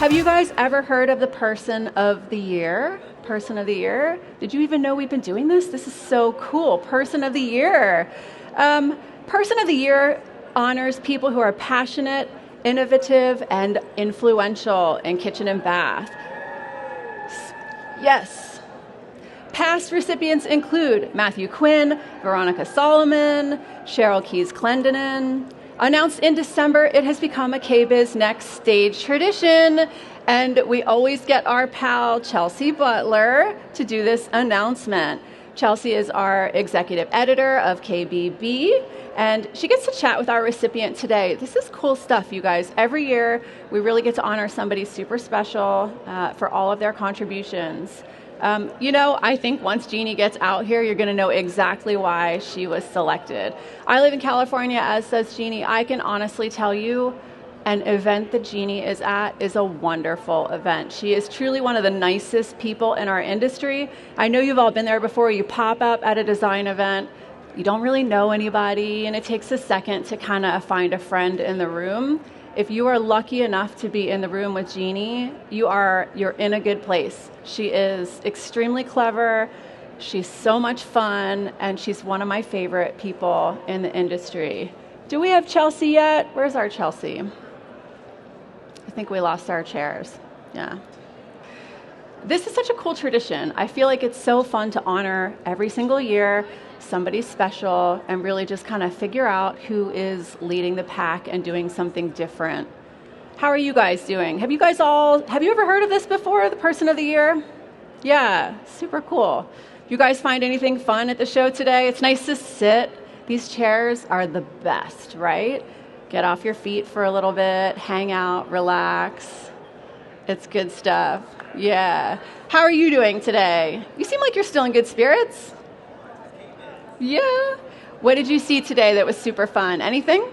Have you guys ever heard of the Person of the Year? Person of the Year? Did you even know we've been doing this? This is so cool. Person of the Year. Person of the Year honors people who are passionate, innovative, and influential in kitchen and bath. Yes. Past recipients include Matthew Quinn, Veronica Solomon, Cheryl Keyes Clendenin. Announced in December, it has become a KBIS Next Stage tradition, and we always get our pal Chelsie Butler to do this announcement. Chelsie is our executive editor of KBB, and she gets to chat with our recipient today. This is cool stuff, you guys. Every year, we really get to honor somebody super special for all of their contributions. I think once Jeannie gets out here, you're going to know exactly why she was selected. I live in California, as does Jeannie. I can honestly tell you an event that Jeannie is at is a wonderful event. She is truly one of the nicest people in our industry. I know you've all been there before. You pop up at a design event, you don't really know anybody, and it takes a second to kind of find a friend in the room. If you are lucky enough to be in the room with Jeannie, you're in a good place. She is extremely clever, she's so much fun, and she's one of my favorite people in the industry. Do we have Chelsie yet? Where's our Chelsie? I think we lost our chairs. Yeah. This is such a cool tradition. I feel like it's so fun to honor every single year somebody special and really just kind of figure out who is leading the pack and doing something different. How are you guys doing? Have you ever heard of this before, the Person of the Year? Yeah, super cool. You guys find anything fun at the show today? It's nice to sit. These chairs are the best, right? Get off your feet for a little bit, hang out, relax. It's good stuff. Yeah. How are you doing today? You seem like you're still in good spirits. Yeah. What did you see today that was super fun? Anything?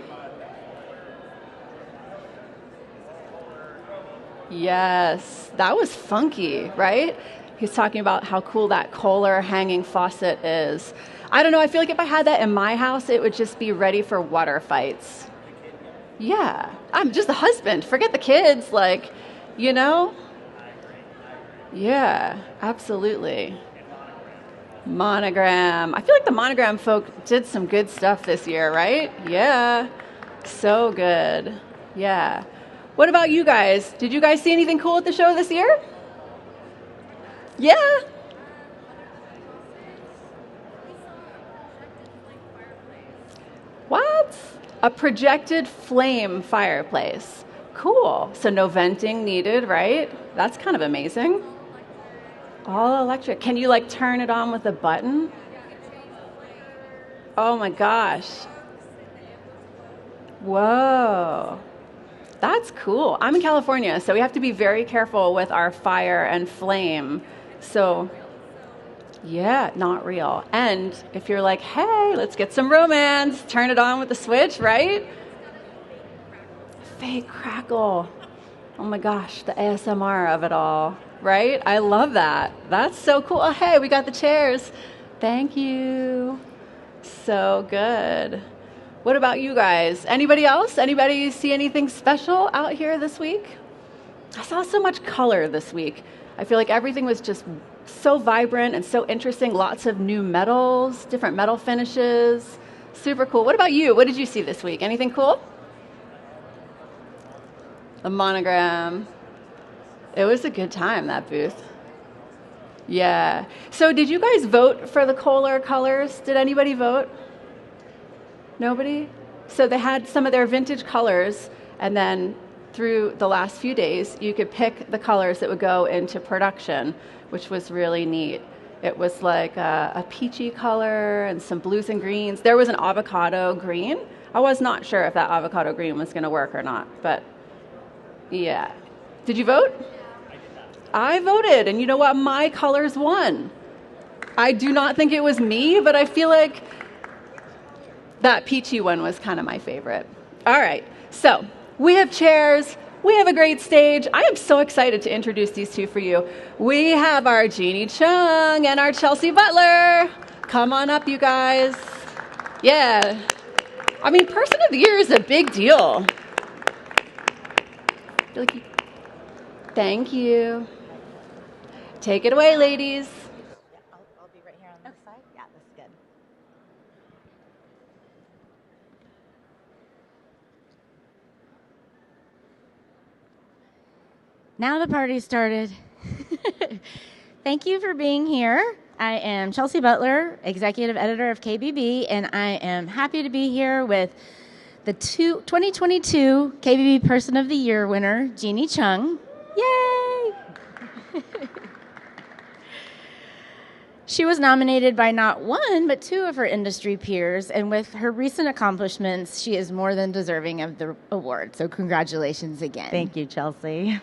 Yes, that was funky, right? He's talking about how cool that Kohler hanging faucet is. I don't know, I feel like if I had that in my house, it would just be ready for water fights. Yeah, I'm just a husband. Forget the kids, Yeah, absolutely. Monogram. I feel like the Monogram folk did some good stuff this year, right? Yeah, so good. Yeah. What about you guys? Did you guys see anything cool at the show this year? Yeah. What? A projected flame fireplace. Cool. So no venting needed, right? That's kind of amazing. All electric. Can you turn it on with a button? Oh my gosh. Whoa. That's cool. I'm in California, so we have to be very careful with our fire and flame. So, yeah, not real. And if you're like, hey, let's get some romance, turn it on with the switch, right? Fake crackle. Oh my gosh, the ASMR of it all, right? I love that. That's so cool. Oh, hey, we got the chairs. Thank you. So good. What about you guys? Anybody else? Anybody see anything special out here this week? I saw so much color this week. I feel like everything was just so vibrant and so interesting. Lots of new metals, different metal finishes. Super cool. What about you? What did you see this week? Anything cool? The Monogram. It was a good time, that booth. Yeah. So did you guys vote for the Kohler colors? Did anybody vote? Nobody? So they had some of their vintage colors, and then through the last few days, you could pick the colors that would go into production, which was really neat. It was like a peachy color and some blues and greens. There was an avocado green. I was not sure if that avocado green was going to work or not, but yeah. Did you vote? I voted, and you know what? My colors won. I do not think it was me, but I feel like that peachy one was kind of my favorite. All right, so we have chairs. We have a great stage. I am so excited to introduce these two for you. We have our Jeanne Chung and our Chelsie Butler. Come on up, you guys. Yeah. I mean, Person of the Year is a big deal. Thank you. Take it away, ladies. I'll be right here on this side. Yeah, that's good. Now the party started. Thank you for being here. I am Chelsie Butler, Executive Editor of KBB, and I am happy to be here with the 2022 KBB Person of the Year winner, Jeanne Chung. Yay! She was nominated by not one, but two of her industry peers, and with her recent accomplishments, she is more than deserving of the award. So congratulations again. Thank you, Chelsie.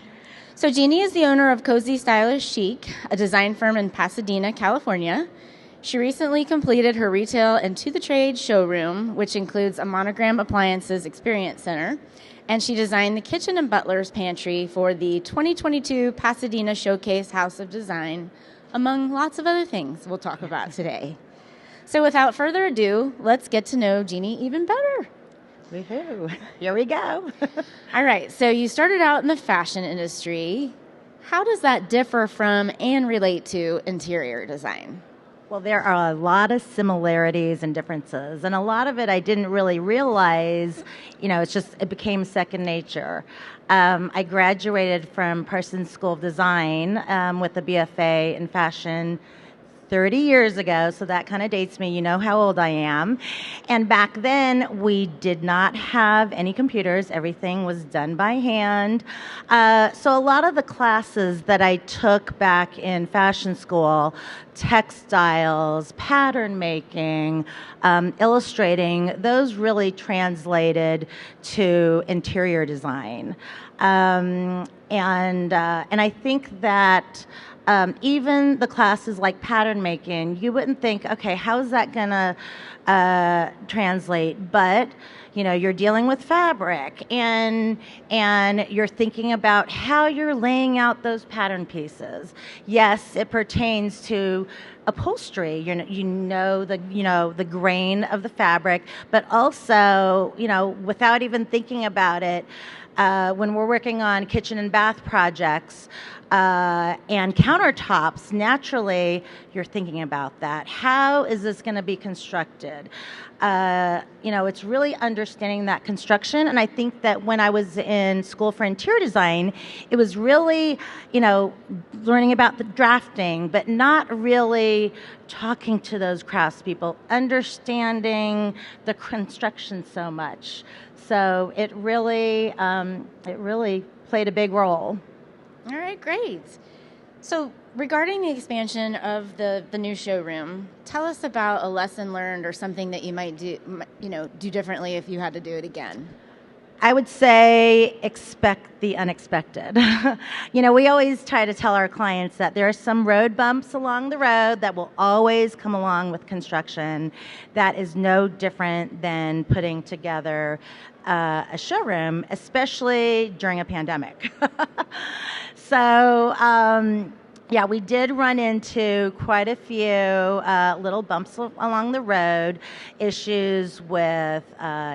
So Jeanne is the owner of Cozy Stylish Chic, a design firm in Pasadena, California. She recently completed her retail and to-the-trade showroom, which includes a Monogram Appliances Experience Center, and she designed the kitchen and butler's pantry for the 2022 Pasadena Showcase House of Design, among lots of other things we'll talk about today. So without further ado, let's get to know Jeanne even better. Woohoo. Here we go. All right, so you started out in the fashion industry. How does that differ from and relate to interior design? Well, there are a lot of similarities and differences, and a lot of it I didn't really realize. It became second nature. I graduated from Parsons School of Design with a BFA in fashion 30 years ago, so that kind of dates me. You know how old I am. And back then, we did not have any computers. Everything was done by hand. So a lot of the classes that I took back in fashion school, textiles, pattern making, illustrating, those really translated to interior design. And I think that even the classes like pattern making, you wouldn't think, okay, how's that going to translate? But, you're dealing with fabric and you're thinking about how you're laying out those pattern pieces. Yes, it pertains to upholstery. You know the grain of the fabric, but also, without even thinking about it, when we're working on kitchen and bath projects, and countertops, naturally, you're thinking about that. How is this going to be constructed? It's really understanding that construction. And I think that when I was in school for interior design, it was really, learning about the drafting, but not really talking to those craftspeople, understanding the construction so much. So it really played a big role. All right, great. So regarding the expansion of the new showroom, tell us about a lesson learned or something that you might do differently if you had to do it again. I would say expect the unexpected. We always try to tell our clients that there are some road bumps along the road that will always come along with construction. That is no different than putting together a showroom, especially during a pandemic. So, we did run into quite a few little bumps along the road, issues with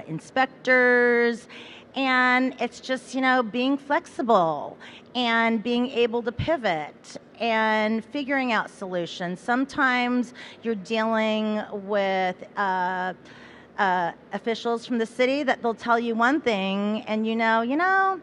inspectors, and it's just, being flexible and being able to pivot and figuring out solutions. Sometimes you're dealing with officials from the city that they'll tell you one thing, and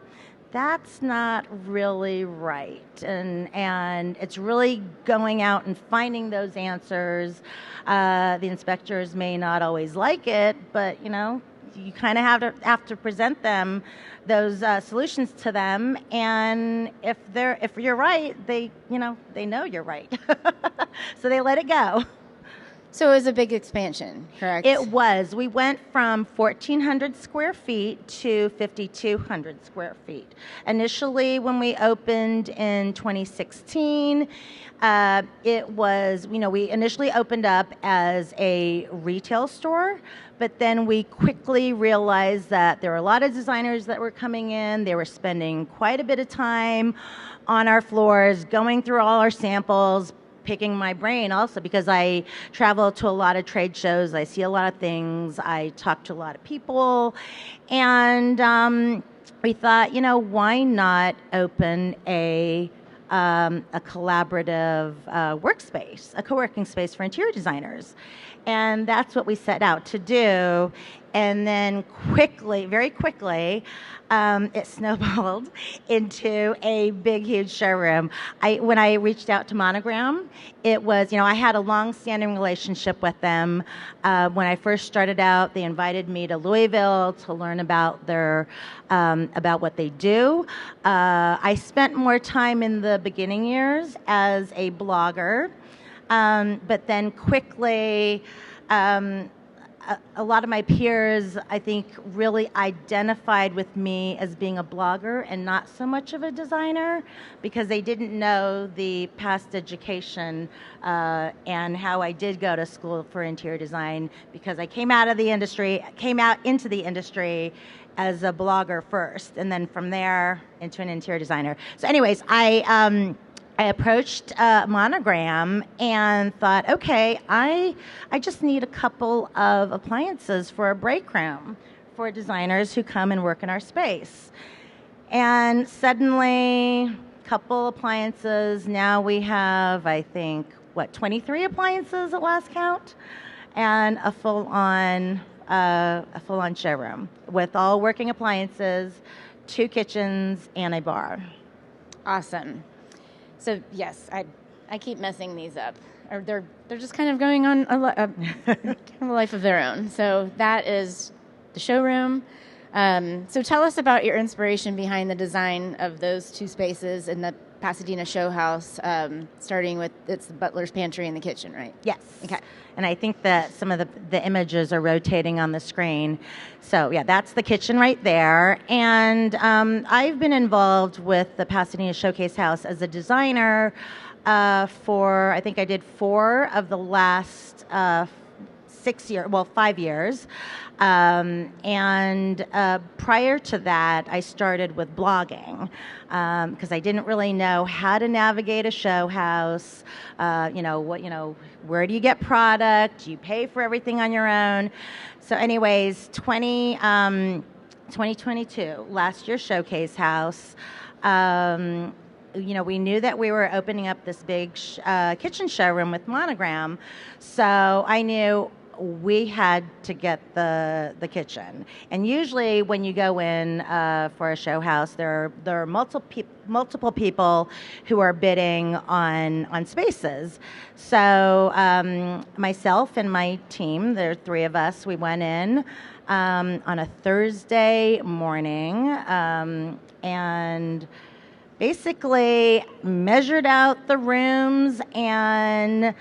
that's not really right. And it's really going out and finding those answers. The inspectors may not always like it, but you kind of have to present them those solutions to them. And if you're right, they know you're right. So they let it go. So it was a big expansion, correct? It was. We went from 1,400 square feet to 5,200 square feet. Initially, when we opened in 2016, it was, we initially opened up as a retail store, but then we quickly realized that there were a lot of designers that were coming in. They were spending quite a bit of time on our floors, going through all our samples, picking my brain also because I travel to a lot of trade shows. I see a lot of things. I talk to a lot of people. And we thought, why not open a collaborative workspace, a co-working space for interior designers. And that's what we set out to do. And then very quickly, it snowballed into a big, huge showroom. When I reached out to Monogram, it was, I had a long-standing relationship with them. When I first started out, they invited me to Louisville to learn about about what they do. I spent more time in the beginning years as a blogger, but then quickly, a lot of my peers, I think, really identified with me as being a blogger and not so much of a designer, because they didn't know the past education and how I did go to school for interior design, because I came out into the industry as a blogger first, and then from there into an interior designer. So anyways, I approached Monogram and thought, okay, I just need a couple of appliances for a break room for designers who come and work in our space. And suddenly, a couple appliances. Now we have, I think, 23 appliances at last count, and a full-on showroom with all working appliances, 2 kitchens, and a bar. Awesome. So yes, I keep messing these up. Or they're just kind of going on a life of their own. So that is the showroom. So tell us about your inspiration behind the design of those 2 spaces in the Pasadena show house, starting with it's the butler's pantry and the kitchen, right? Yes. Okay. And I think that some of the images are rotating on the screen. So yeah, that's the kitchen right there. And I've been involved with the Pasadena Showcase House as a designer for, I think I did 4 of the last 5 years. And prior to that, I started with blogging because I didn't really know how to navigate a show house. Where do you get product? Do you pay for everything on your own? So anyways, 2022, last year's Showcase House, we knew that we were opening up this big kitchen showroom with Monogram. So I knew we had to get the kitchen. And usually when you go in for a show house, there are multiple people who are bidding on spaces. So myself and my team, there are 3 of us, we went in on a Thursday morning and basically measured out the rooms and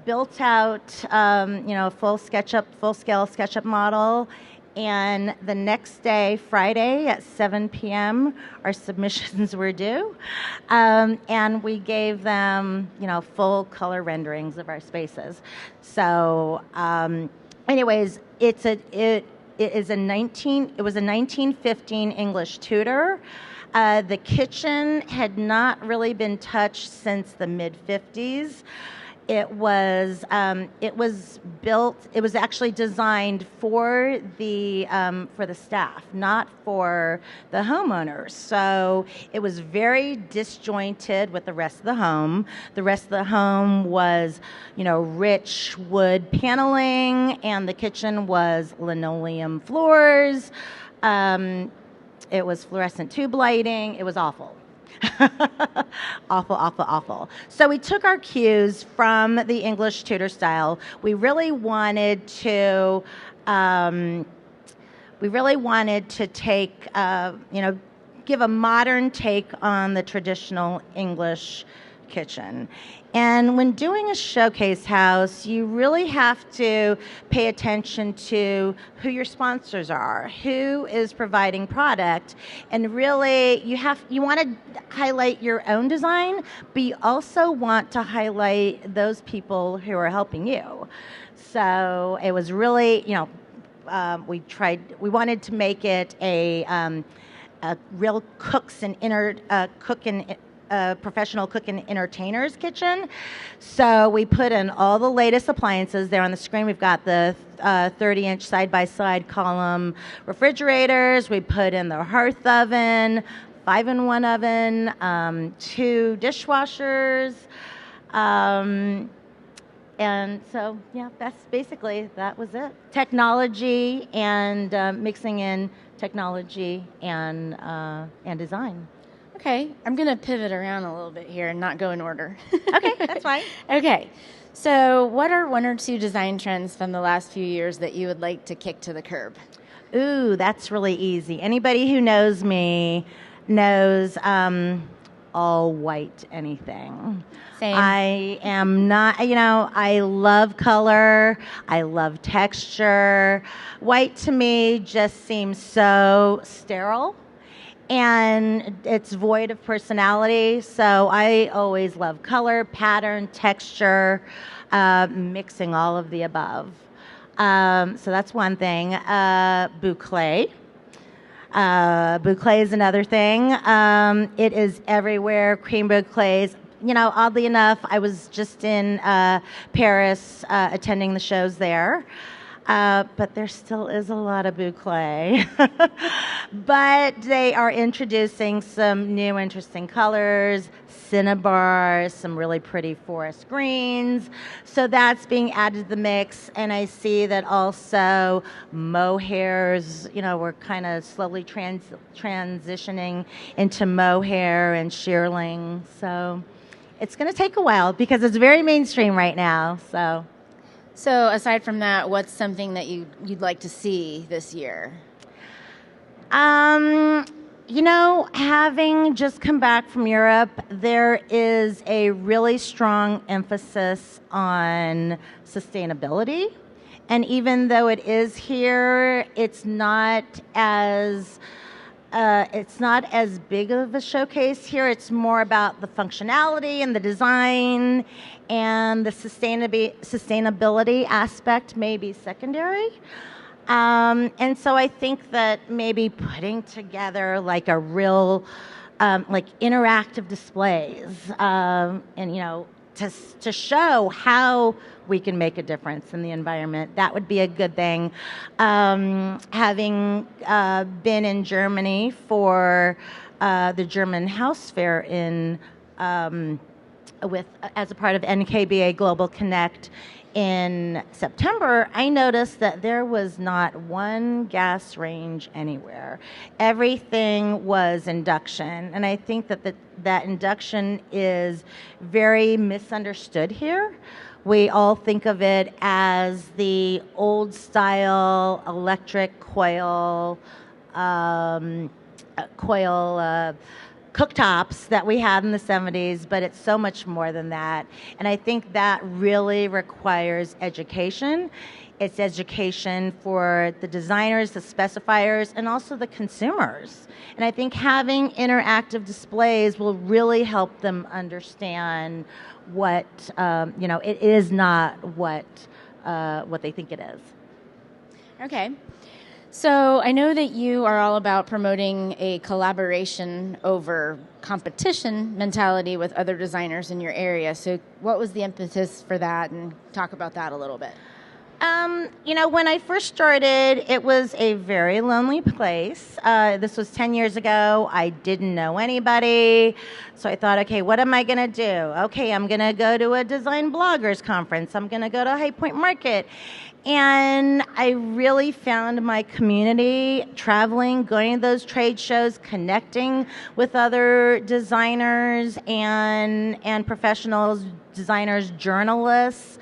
built out, a full scale SketchUp model. And the next day, Friday at 7 p.m., our submissions were due. And we gave them, full color renderings of our spaces. So, anyways, it was a 1915 English Tudor. The kitchen had not really been touched since the mid-50s. It was built. It was actually designed for the staff, not for the homeowners. So it was very disjointed with the rest of the home. The rest of the home was, rich wood paneling, and the kitchen was linoleum floors. It was fluorescent tube lighting. It was awful. awful. So we took our cues from the English Tudor style. We really wanted to take, give a modern take on the traditional English kitchen. And when doing a showcase house, you really have to pay attention to who your sponsors are, who is providing product, and really you want to highlight your own design, but you also want to highlight those people who are helping you. So it was really, we wanted to make it a real professional cook and entertainer's kitchen. So we put in all the latest appliances there on the screen. We've got the 30-inch side-by-side column refrigerators. We put in the hearth oven, 5-in-1 oven, 2 dishwashers. And so, yeah, that's basically, that was it. Technology and mixing in technology and design. Okay, I'm going to pivot around a little bit here and not go in order. Okay, that's fine. Okay, so what are 1 or 2 design trends from the last few years that you would like to kick to the curb? Ooh, that's really easy. Anybody who knows me knows all white anything. Same. I am not, I love color. I love texture. White to me just seems so sterile and it's void of personality. So I always love color, pattern, texture, mixing all of the above. So that's one thing. Boucle. Boucle is another thing. It is everywhere. Cream boucles. Oddly enough, I was just in Paris attending the shows there. But there still is a lot of boucle. But they are introducing some new interesting colors, cinnabars, some really pretty forest greens. So that's being added to the mix. And I see that also mohairs, we're kind of slowly transitioning into mohair and shearling. So it's going to take a while because it's very mainstream right now. So aside from that, what's something that you'd like to see this year? Having just come back from Europe, there is a really strong emphasis on sustainability. And even though it is here, it's not as big of a showcase here. It's more about the functionality and the design, and the sustainability aspect may be secondary. And so I think that maybe putting together like a real, interactive displays, to show how we can make a difference in the environment, that would be a good thing. Having been in Germany for the German House Fair as a part of NKBA Global Connect in September, I noticed that there was not one gas range anywhere. Everything was induction. And I think that induction is very misunderstood here. We all think of it as the old style electric coil cooktops that we had in the 70s, but it's so much more than that. And I think that really requires education. It's education for the designers, the specifiers, and also the consumers. And I think having interactive displays will really help them understand what, it is not what they think it is. Okay. So I know that you are all about promoting a collaboration over competition mentality with other designers in your area. So what was the impetus for that, and talk about that a little bit? When I first started, it was a very lonely place. This was 10 years ago. I didn't know anybody. So I thought, okay, what am I going to do? Okay, I'm going to go to a design bloggers conference. I'm going to go to High Point Market. And I really found my community traveling, going to those trade shows, connecting with other designers and professionals, designers, journalists,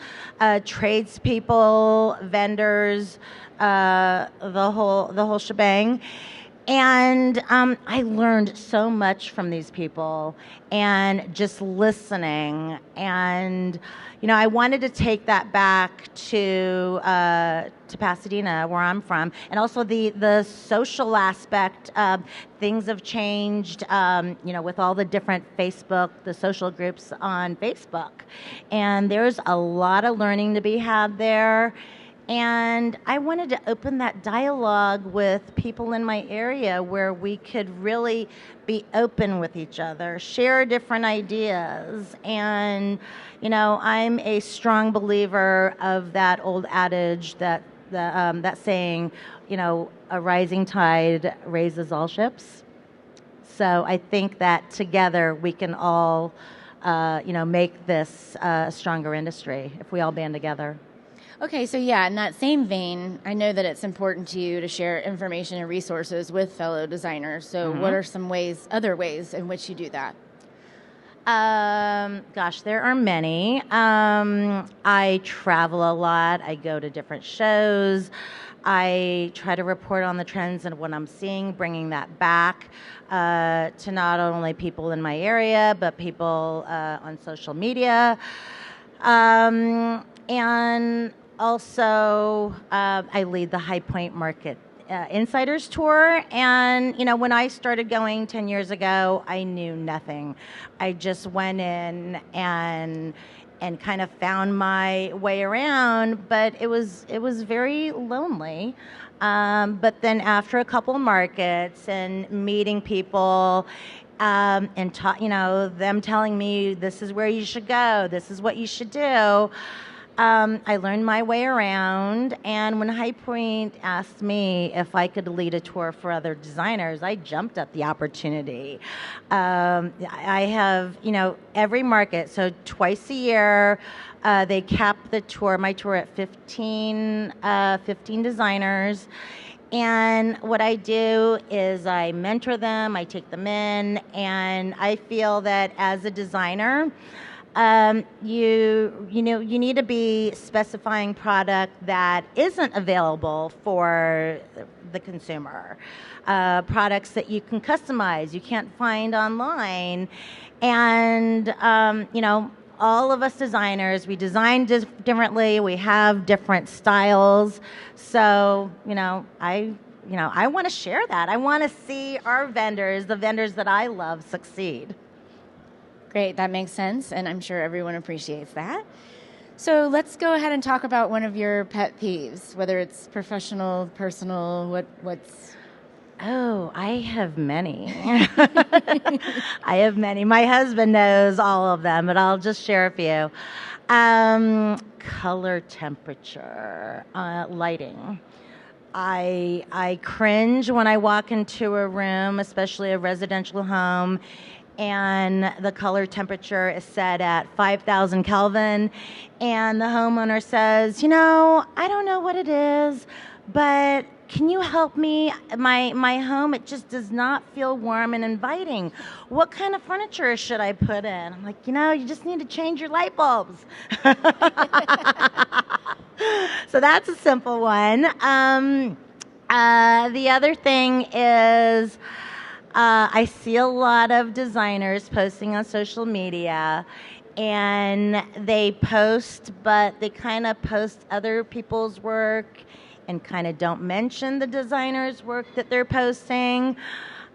tradespeople, vendors, the whole shebang. And I learned so much from these people and just listening. And, I wanted to take that back to Pasadena, where I'm from. And also the social aspect. Things have changed, with all the different the social groups on Facebook. And there's a lot of learning to be had there. And I wanted to open that dialogue with people in my area where we could really be open with each other, share different ideas. And, I'm a strong believer of that old adage that that saying, a rising tide raises all ships. So I think that together we can all, make this a stronger industry if we all band together. Okay, so yeah, in that same vein, I know that it's important to you to share information and resources with fellow designers. So what are some other ways in which you do that? Gosh, there are many. I travel a lot. I go to different shows. I try to report on the trends and what I'm seeing, bringing that back to not only people in my area, but people on social media. And also, I lead the High Point Market Insiders Tour. And, when I started going 10 years ago, I knew nothing. I just went in and kind of found my way around, but it was very lonely. But then after a couple of markets and meeting people, and them telling me this is where you should go, this is what you should do, I learned my way around, and when High Point asked me if I could lead a tour for other designers, I jumped at the opportunity. I have, every market, so twice a year, they cap my tour at 15 designers. And what I do is I mentor them, I take them in, and I feel that as a designer, you need to be specifying product that isn't available for the consumer. Products that you can customize, you can't find online. And, all of us designers, we design differently, we have different styles. So, I want to share that. I want to see our vendors, the vendors that I love, succeed. Great, that makes sense, and I'm sure everyone appreciates that. So let's go ahead and talk about one of your pet peeves, whether it's professional, personal, what's... Oh, I have many. I have many. My husband knows all of them, but I'll just share a few. Color temperature, lighting. I cringe when I walk into a room, especially a residential home, and the color temperature is set at 5,000 Kelvin, and the homeowner says, I don't know what it is, but can you help me? My home, it just does not feel warm and inviting. What kind of furniture should I put in? I'm like, you just need to change your light bulbs. So that's a simple one. The other thing is, I see a lot of designers posting on social media, and they post, but they kind of post other people's work and kind of don't mention the designer's work that they're posting.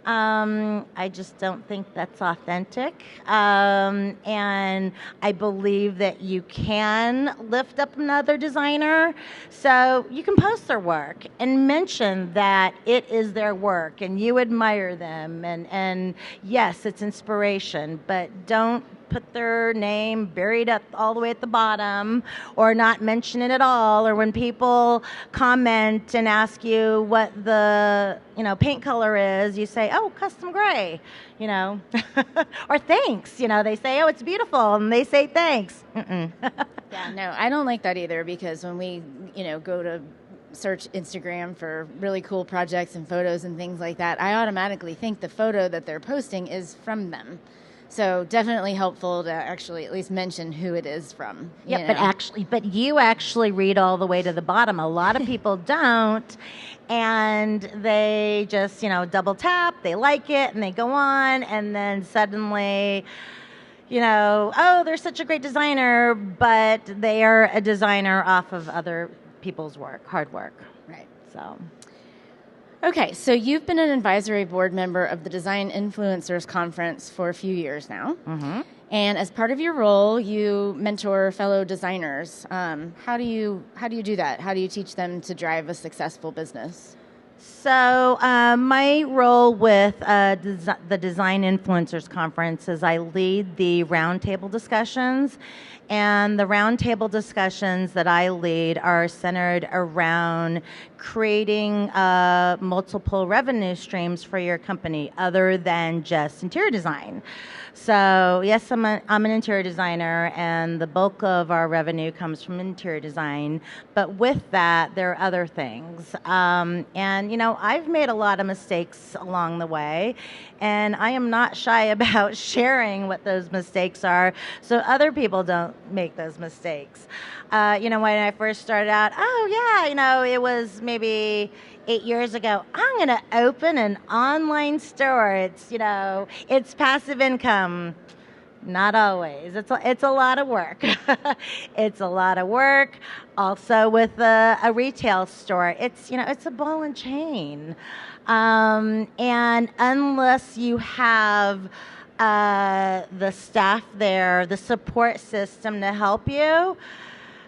I just don't think that's authentic. And I believe that you can lift up another designer. So you can post their work and mention that it is their work and you admire them. And yes, it's inspiration, but don't put their name buried up all the way at the bottom or not mention it at all. Or when people comment and ask you what the paint color is, you say, oh, custom gray, or thanks, they say, oh, it's beautiful, and they say thanks. Yeah, no, I don't like that either, because when we go to search Instagram for really cool projects and photos and things like that, I automatically think the photo that they're posting is from them. So definitely helpful to actually at least mention who it is from. Yeah, but you actually read all the way to the bottom. A lot of people don't, and they just double tap, they like it, and they go on, and then suddenly, oh, they're such a great designer, but they are a designer off of other people's work, hard work. Right. So. Okay, so you've been an advisory board member of the Design Influencers Conference for a few years now. Mm-hmm. And as part of your role, you mentor fellow designers. How do you do that? How do you teach them to drive a successful business? So my role with the Design Influencers Conference is I lead the roundtable discussions, And the roundtable discussions that I lead are centered around creating multiple revenue streams for your company other than just interior design. So yes, I'm an interior designer, and the bulk of our revenue comes from interior design. But with that, there are other things. And, I've made a lot of mistakes along the way, and I am not shy about sharing what those mistakes are so other people don't make those mistakes. When I first started out, it was maybe 8 years ago, I'm going to open an online store. It's passive income. Not always. It's a lot of work. It's a lot of work. Also with a retail store, it's a ball and chain. And unless you have the staff there, the support system to help you,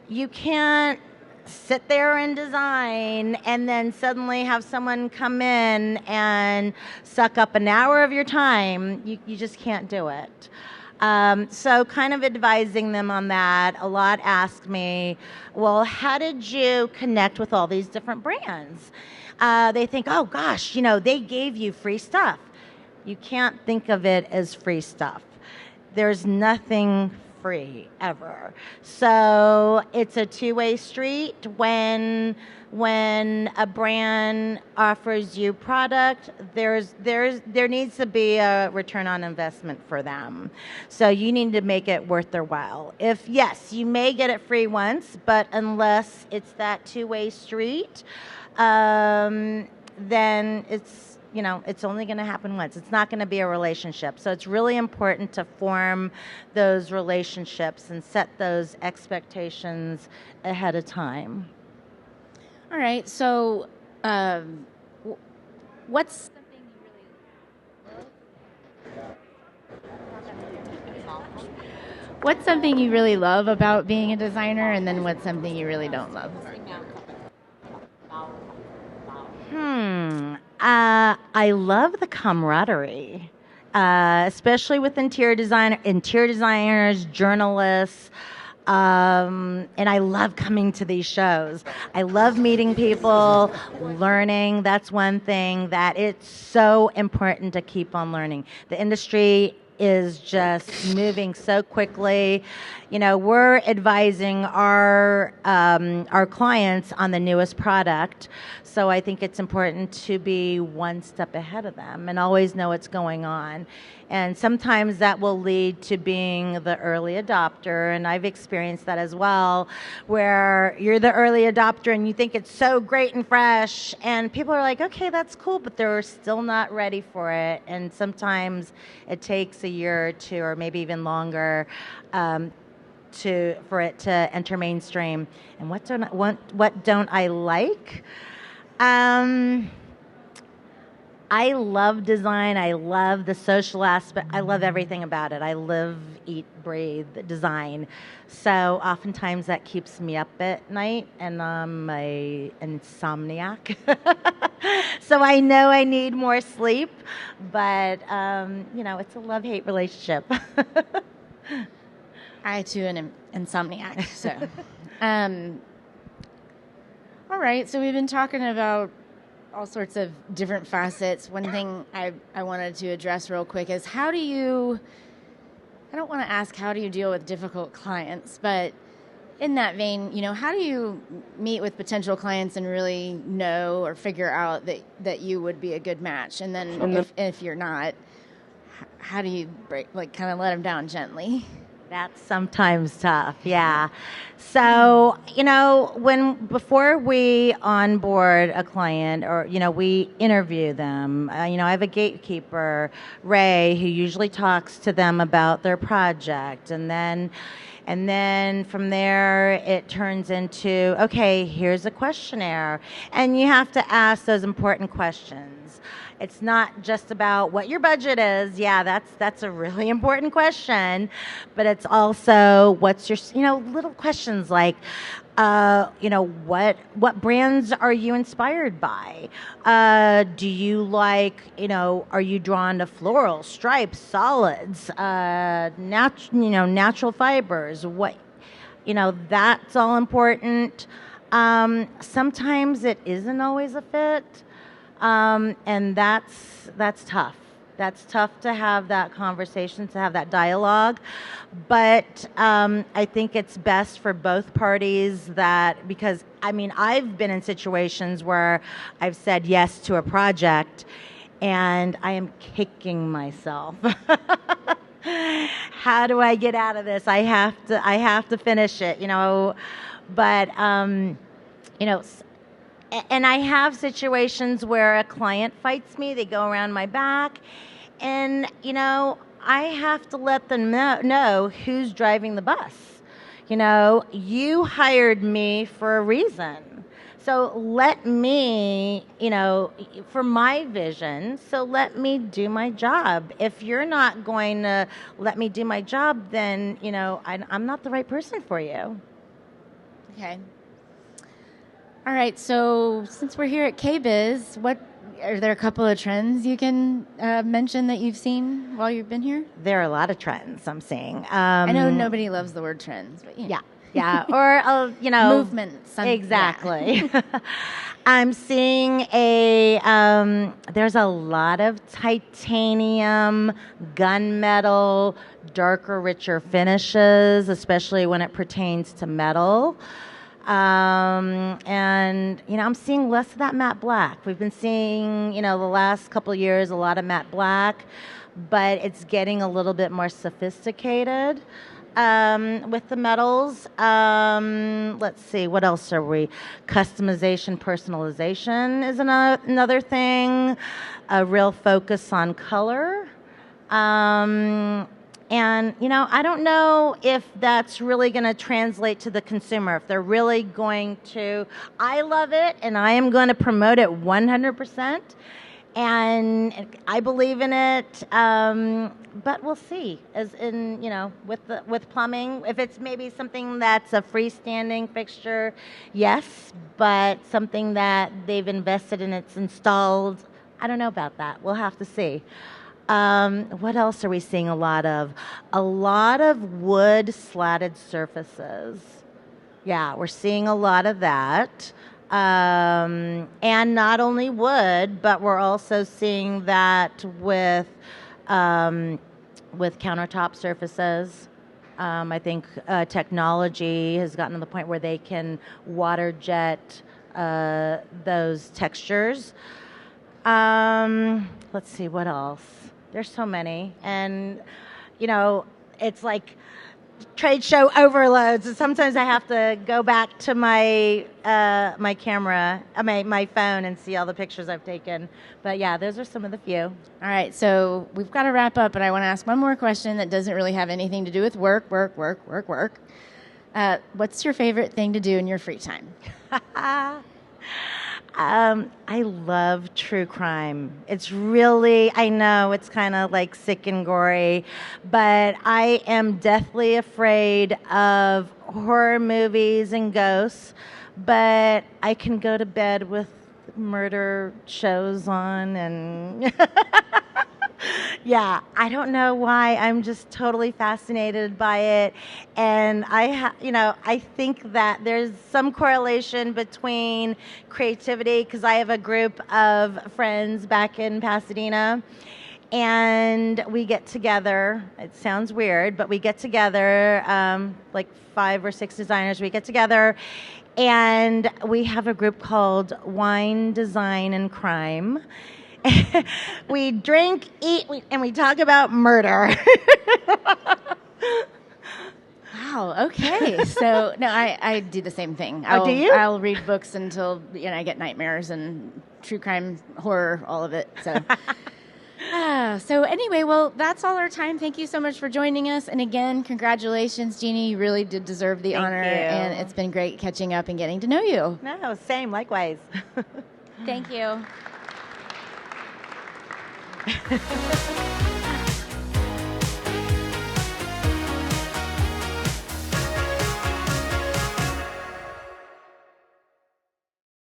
you can't sit there and design and then suddenly have someone come in and suck up an hour of your time. You just can't do it. So kind of advising them on that. A lot ask me, well, how did you connect with all these different brands? They think, oh gosh, they gave you free stuff. You can't think of it as free stuff. There's nothing free ever. So it's a two-way street. When a brand offers you product, there needs to be a return on investment for them. So you need to make it worth their while. If yes, you may get it free once, but unless it's that two-way street, then it's only going to happen once. It's not going to be a relationship. So it's really important to form those relationships and set those expectations ahead of time. All right. So what's something you really love about being a designer, and then what's something you really don't love? I love the camaraderie, especially with interior designers, journalists, and I love coming to these shows. I love meeting people, learning. That's one thing that it's so important to keep on learning. The industry is just moving so quickly. We're advising our clients on the newest product. So I think it's important to be one step ahead of them and always know what's going on. And sometimes that will lead to being the early adopter. And I've experienced that as well, where you're the early adopter and you think it's so great and fresh. And people are like, okay, that's cool, but they're still not ready for it. And sometimes it takes a year or two or maybe even longer for it to enter mainstream. And what don't I like? I love design. I love the social aspect. I love everything about it. I live, eat, breathe design. So oftentimes that keeps me up at night, and I'm an insomniac. So I know I need more sleep, but it's a love-hate relationship. I too am an insomniac. So, all right. So we've been talking about all sorts of different facets. One thing I wanted to address real quick is I don't want to ask how do you deal with difficult clients, but in that vein, how do you meet with potential clients and really know or figure out that you would be a good match? And then if you're not, how do you kind of let them down gently? That's sometimes tough, yeah. So, before we onboard a client or, we interview them, I have a gatekeeper, Ray, who usually talks to them about their project. And then from there, it turns into, okay, here's a questionnaire. And you have to ask those important questions. It's not just about what your budget is. Yeah, that's a really important question. But it's also what's your, little questions like, what brands are you inspired by? Do you like, are you drawn to floral, stripes, solids, natural fibers? that's all important. Sometimes it isn't always a fit, and that's tough. That's tough to have that conversation, to have that dialogue. But I think it's best for both parties because I've been in situations where I've said yes to a project and I am kicking myself. How do I get out of this? I have to finish it, But, and I have situations where a client fights me, they go around my back, and, I have to let them know who's driving the bus. You hired me for a reason. So let me, for my vision, so let me do my job. If you're not going to let me do my job, then, I'm not the right person for you. Okay. All right, so since we're here at KBIS, are there a couple of trends you can mention that you've seen while you've been here? There are a lot of trends I'm seeing. I know nobody loves the word trends, but yeah. Or, movements. Exactly. Yeah. I'm seeing there's a lot of titanium, gunmetal, darker, richer finishes, especially when it pertains to metal. And, I'm seeing less of that matte black. We've been seeing, the last couple of years, a lot of matte black, but it's getting a little bit more sophisticated with the metals. Let's see, what else are we? Customization, personalization is another thing. A real focus on color. And, I don't know if that's really going to translate to the consumer, if they're really going to. I love it, and I am going to promote it 100%. And I believe in it, but we'll see. As in, with plumbing, if it's maybe something that's a freestanding fixture, yes, but something that they've invested in, it's installed, I don't know about that. We'll have to see. What else are we seeing a lot of? A lot of wood slatted surfaces. Yeah, we're seeing a lot of that. And not only wood, but we're also seeing that with countertop surfaces. I think technology has gotten to the point where they can water jet those textures. Let's see, what else? There's so many. And, it's like trade show overloads. And sometimes I have to go back to my my camera, my phone, and see all the pictures I've taken. But yeah, those are some of the few. All right, so we've got to wrap up, but I want to ask one more question that doesn't really have anything to do with work. What's your favorite thing to do in your free time? I love true crime. It's really, I know it's kind of like sick and gory, but I am deathly afraid of horror movies and ghosts, but I can go to bed with murder shows on and yeah, I don't know why. I'm just totally fascinated by it. And I think that there's some correlation between creativity, because I have a group of friends back in Pasadena, and we get together. It sounds weird, but we get together, like 5 or 6 designers. We get together, and we have a group called Wine, Design, and Crime. We drink, eat, and we talk about murder. Wow, okay. So, no, I do the same thing. Do you? I'll read books until I get nightmares and true crime, horror, all of it. So, so anyway, well, that's all our time. Thank you so much for joining us. And again, congratulations, Jeannie. You really did deserve the honor. Thank you. And it's been great catching up and getting to know you. No, same, likewise. Thank you.